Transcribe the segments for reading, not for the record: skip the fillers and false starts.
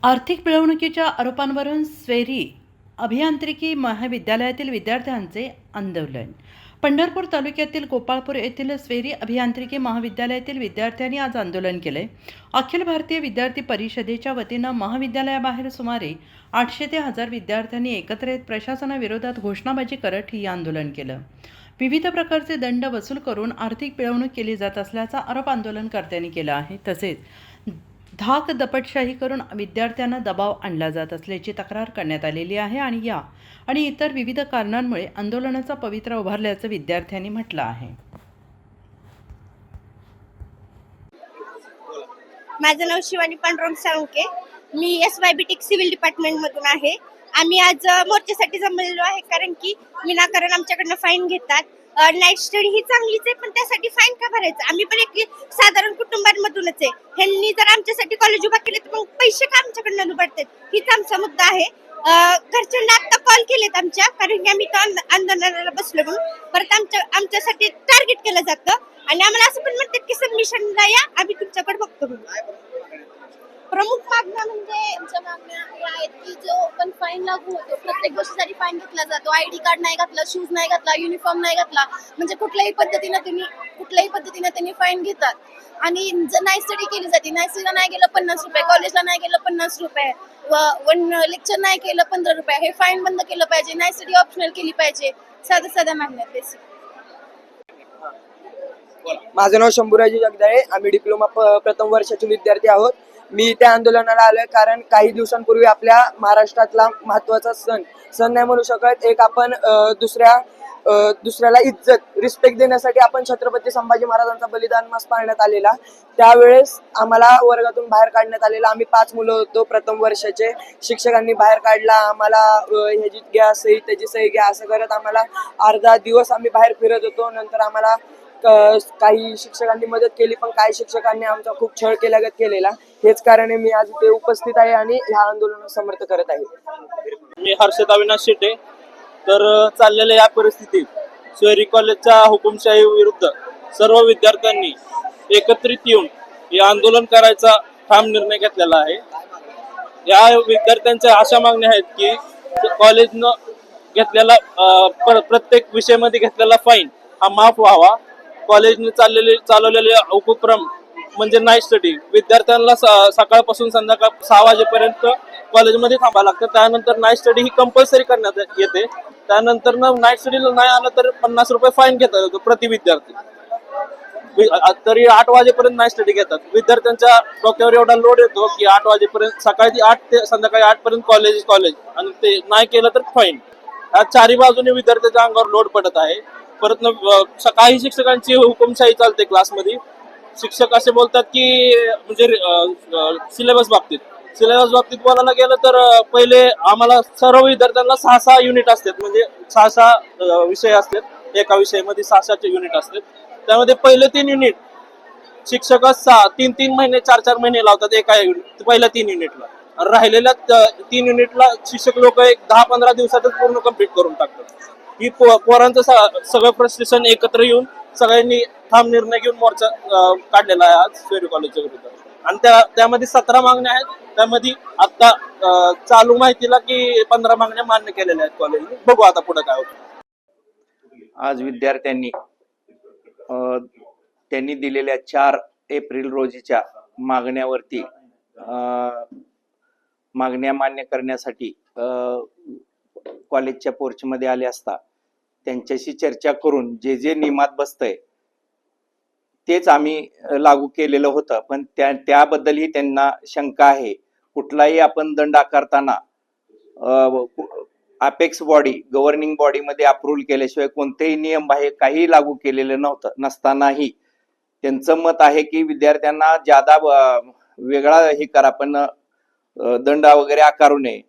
आर्थिक पिळवणुकीच्या आरोपांवरून स्वेरी अभियांत्रिकी महाविद्यालयातील विद्यार्थ्यांचे आंदोलन. पंढरपूर तालुक्यातील गोपाळपूर येथील स्वेरी अभियांत्रिकी महाविद्यालयातील विद्यार्थ्यांनी आज आंदोलन केले. अखिल भारतीय विद्यार्थी परिषदेच्या वतीनं महाविद्यालयाबाहेर सुमारे 800 ते 1000 विद्यार्थ्यांनी एकत्र येत प्रशासनाविरोधात घोषणाबाजी करत हे आंदोलन केलं. विविध प्रकारचे दंड वसूल करून आर्थिक पिळवणूक केली जात असल्याचा आरोप आंदोलनकर्त्यांनी केला आहे. तसेच धाक दपटशाही करून विद्यार्थ्यांना दबाव आणला जात असल्याची तक्रार करण्यात आलेली आहे आणि इतर विविध कारणांमुळे आंदोलनाचा पवित्रा उभारल्याचं विद्यार्थ्यांनी म्हटलं आहे. माझं नाव शिवानी पांडुरंग साळुंके. मी SYBTech सिव्हिल डिपार्टमेंट मधून आहे. आम्ही आज मोर्चासाठी जमलेलो आहे कारण की विनाकारण आमच्याकडनं फाईन घेतात. नाईट स्टडी ही चांगलीच आहे, पण त्यासाठी फाईन का भरायचं? आम्ही पण एक साधारण कुटुंबांमधूनच आहे. ह्यांनी जर आमच्यासाठी कॉलेज उभा केले तर मग पैसे का आमच्याकडनं उभारतात? हीच आमचा मुद्दा आहे. घरच्यांना आता कॉल केलेत आमच्या, कारण की आम्ही आंदोलनाला बसलो म्हणून. परत आमच्यासाठी टार्गेट केलं जातं आणि आम्हाला असं पण म्हणतात की सबमिशनला या, आम्ही तुमच्याकडे बघतो म्हणून. प्रमुख मागण्या म्हणजे आमच्या मागण्या या आहेत की जो पण फाईन लागू होतो, प्रत्येक गोष्टीसाठी फाईन घेतला जातो. ID कार्ड नाही घातला, शूज नाही घातला, युनिफॉर्म नाही घातला, म्हणजे कुठल्याही पद्धतीने त्यांनी फाईन घेतात. आणि जर नाईट स्टडी केली जाते, नाईट स्टडीला नाही गेलं 50 रुपये, कॉलेजला नाही गेलं 50 रुपये, वन लेक्चर नाही केलं 15 रुपये. हे फाईन बंद केलं पाहिजे. नाईट स्टडी ऑप्शनल केली पाहिजे. साध्या मागण्या बेसिक. माझं नाव शंभूराजी जगदाळे. आम्ही डिप्लोमा प्रथम वर्षाचे विद्यार्थी आहोत. मी त्या आंदोलनाला आलोय कारण काही दिवसांपूर्वी आपल्या महाराष्ट्रातला महत्वाचा सण नाही म्हणू शकत, एक आपण दुसऱ्याला इज्जत रिस्पेक्ट देण्यासाठी आपण छत्रपती संभाजी महाराजांचा बलिदान मास पाळण्यात आलेला. त्यावेळेस आम्हाला वर्गातून बाहेर काढण्यात आलेला. आम्ही 5 मुलं होतो प्रथम वर्षाचे. शिक्षकांनी बाहेर काढला आम्हाला. ह्याची घ्या सही, त्याची सही घ्या, असं करत आम्हाला अर्धा दिवस आम्ही बाहेर फिरत होतो. नंतर आम्हाला काही शिक्षकांनी मदत केली, पण काही शिक्षकांनी आमचा खूप छळ केलेला. हेच कारण आहे मी आज इथे उपस्थित आहे आणि ह्या आंदोलनाला समर्थन करत आहे. मी हर्षद अविनाश शेटे. तर चाललेल्या या परिस्थितीत स्वेरी कॉलेजच्या हुकुमशाही विरुद्ध सर्व विद्यार्थ्यांनी एकत्रित येऊन हे आंदोलन करायचा ठाम निर्णय घेतलेला आहे. या विद्यार्थ्यांच्या अशा मागण्या आहेत की कॉलेजनं घेतलेला प्रत्येक विषयामध्ये घेतलेला फाईन हा माफ व्हावा. कॉलेजने चालवलेले उपक्रम म्हणजे नाईट स्टडी, विद्यार्थ्यांना सकाळपासून संध्याकाळ 6 वाजेपर्यंत कॉलेजमध्ये थांबावं लागतं. त्यानंतर नाईट स्टडी ही कंपल्सरी करण्यात येते. त्यानंतर नाईट स्टडीला नाही आलं तर 50 रुपये फाईन घेतात येतो प्रति विद्यार्थी. तरी 8 वाजेपर्यंत नाईट स्टडी घेतात. विद्यार्थ्यांच्या डोक्यावर एवढा लोड येतो की 8 वाजेपर्यंत, सकाळी 8 ते संध्याकाळी 8 पर्यंत कॉलेज आणि ते नाही केलं तर फाईन. या चारी बाजूने विद्यार्थ्यांच्या अंगावर लोड पडत आहे. परत काही शिक्षकांची हुकुमशाही चालते क्लासमध्ये. शिक्षक असे बोलतात की म्हणजे सिलेबस बाबतीत बोलायला गेलं तर पहिले आम्हाला सर्व विद्यार्थ्यांना 6 युनिट असतात, म्हणजे 6 विषय असतात. एका विषयामध्ये 6 युनिट असतात. त्यामध्ये पहिले 3 युनिट शिक्षक 3 महिने 4 महिने लावतात एका पहिल्या 3 युनिटला. राहिलेल्या 3 युनिटला शिक्षक लोक एक 10-15 दिवसातच पूर्ण कम्प्लीट करून टाकतात. ही पोरांचं सगळं प्रशासन एकत्र येऊन सगळ्यांनी ठाम निर्णय घेऊन मोर्चा काढलेला आहे आज स्वेरी कॉलेजच्या विरुद्ध. आणि त्यामध्ये 17 मागण्या आहेत. त्यामध्ये आता चालू माहितीला की 15 मागण्या मान्य केलेल्या आहेत कॉलेजने. बघू आता पुढे काय होतं. आज विद्यार्थ्यांनी त्यांनी दिलेल्या 4 एप्रिल रोजीच्या मागण्यावरती मागण्या मान्य करण्यासाठी कॉलेजच्या पोर्चमध्ये आले असता त्यांच्याशी चर्चा करून जे नियमात बसतंय तेच आम्ही लागू केलेलं होतं. पण त्याबद्दलही त्यांना शंका आहे. कुठलाही आपण दंड आकारताना अपेक्स बॉडी, गव्हर्निंग बॉडीमध्ये अप्रूव्हल केल्याशिवाय कोणतेही नियम बाहेर काही लागू केलेलं नसतानाही त्यांचं मत आहे की विद्यार्थ्यांना ज्यादा वेगळा हे करा, पण दंड वगैरे आकारू नये.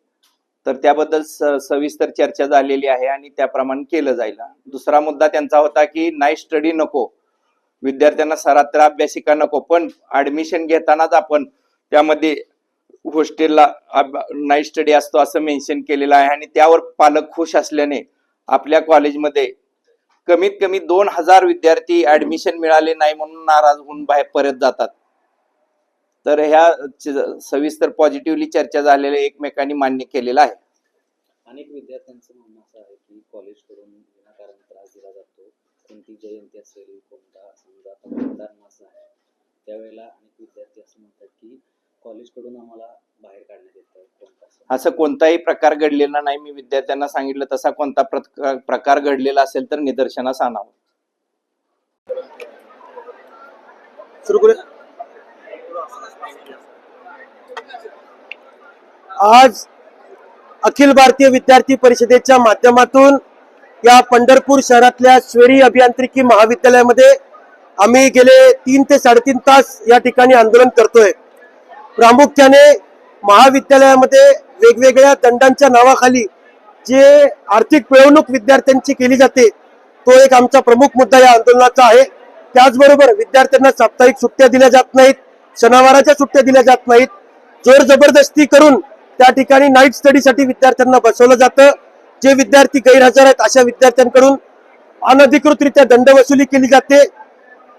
तर त्याबद्दल सविस्तर चर्चा झालेली आहे आणि त्याप्रमाणे केलं जाईल. दुसरा मुद्दा त्यांचा होता की नाईट स्टडी नको, विद्यार्थ्यांना सरात्र अभ्यासिका नको, पण ऍडमिशन घेतानाच आपण त्यामध्ये हॉस्टेलला नाईट स्टडी असतो असं मेन्शन केलेलं आहे. आणि त्यावर पालक खुश असल्याने आपल्या कॉलेजमध्ये कमीत कमी 2000 विद्यार्थी ऍडमिशन मिळाले नाही म्हणून नाराज होऊन बाहेर परत जातात. तर सविस्तर पॉझिटिव्हली चर्चा झालेल्या एकमेकांनी मान्य केलेलं आहे. अनेक विद्यार्थ्यांचं म्हणणं असं आहे की कॉलेजकडून विनाकारण त्रास दिला जातो. कोणती जयंती असेल, कोणता समजा आता मतदान मास आहे, त्यावेळेला अनेक विद्यार्थी असं म्हणतात की कॉलेजकडून आम्हाला बाहेर काढण्यात येतं. असं कोणताही प्रकार घडलेला नाही. मी विद्यार्थ्यांना सांगितलं तसा कोणता प्रकार घडलेला असेल तर निदर्शनास आणावं. आज अखिल भारतीय विद्यार्थी परिषदेच्या माध्यमातून या पंढरपूर शहरातल्या स्वेरी अभियांत्रिकी महाविद्यालयामध्ये आम्ही गेले 3 ते 3.5 तास या ठिकाणी आंदोलन करतोय. प्रामुख्याने महाविद्यालयामध्ये वेगवेगळ्या दंडांच्या नावाखाली जे आर्थिक पिळवणूक विद्यार्थ्यांची केली जाते तो एक आमचा प्रमुख मुद्दा या आंदोलनाचा आहे. त्याचबरोबर विद्यार्थ्यांना साप्ताहिक सुट्ट्या दिल्या जात नाहीत, शनिवाराच्या सुट्ट्या दिल्या जात नाहीत. जोर जबरदस्ती करून त्या ठिकाणी नाईट स्टडीसाठी विद्यार्थ्यांना बसवलं जातं. जे विद्यार्थी गैरहजर आहेत अशा विद्यार्थ्यांकडून अनधिकृतरित्या दंड वसुली केली जाते.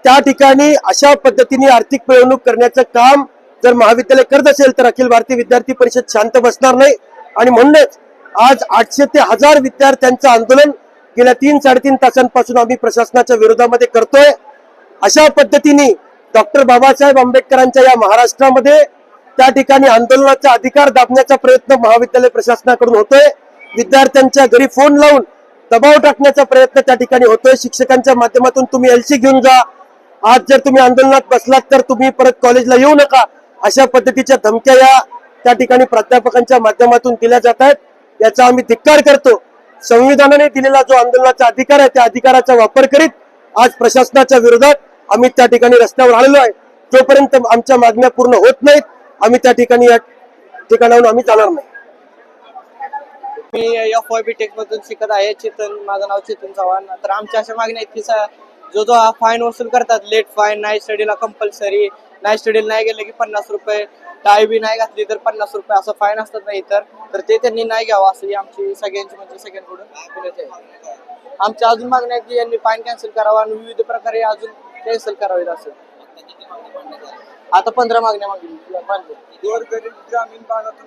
त्या ठिकाणी अशा पद्धतीने आर्थिक पिळवणूक करण्याचं काम जर महाविद्यालय करत असेल तर अखिल भारतीय विद्यार्थी परिषद शांत बसणार नाही. आणि म्हणूनच आज 800 ते 1000 विद्यार्थ्यांचं आंदोलन गेल्या 3-3.5 तासांपासून आम्ही प्रशासनाच्या विरोधामध्ये करतोय. अशा पद्धतीने डॉक्टर बाबासाहेब आंबेडकरांच्या या महाराष्ट्रामध्ये त्या ठिकाणी आंदोलनाचा अधिकार दाबण्याचा प्रयत्न महाविद्यालय प्रशासनाकडून होतोय. विद्यार्थ्यांच्या घरी फोन लावून दबाव टाकण्याचा प्रयत्न त्या ठिकाणी होतोय. शिक्षकांच्या माध्यमातून तुम्ही LC घेऊन जा, आज जर तुम्ही आंदोलनात बसलात तर तुम्ही परत कॉलेजला येऊ नका, अशा पद्धतीच्या धमक्या या त्या ठिकाणी प्राध्यापकांच्या माध्यमातून दिल्या जात आहेत. याचा आम्ही धिक्कार करतो. संविधानाने दिलेला जो आंदोलनाचा अधिकार आहे त्या अधिकाराचा वापर करीत आज प्रशासनाच्या विरोधात आम्ही त्या ठिकाणी रस्त्यावर आलेलो आहे. जोपर्यंत आमच्या मागण्या पूर्ण होत नाहीत आम्ही त्या ठिकाणी या ठिकाणाहून आम्ही जाणार नाही. मी FYB टेक मधून शिकत आहे. माझं नाव चेतन चव्हाण. तर आमच्या अशा मागण्या आहेत की जो हा फाईन वसूल करतात, लेट फाईन, नाईट स्टडीला कंपल्सरी, नाईट स्टडीला नाही गेले की 50 रुपये, टाय बी नाही घातली तर 50 रुपये असं फाईन असतात नाही तर ते त्यांनी नाही घ्यावं असं आमची सगळ्यांची म्हणजे सगळ्यांकडून विनंती आहे. आमच्या अजून मागण्या आहेत की यांनी फाईन कॅन्सल करावा आणि विविध प्रकारे अजून कॅन्सल करावेत असं. आता 15 मागण्या मागल्या. ग्रामीण भागातून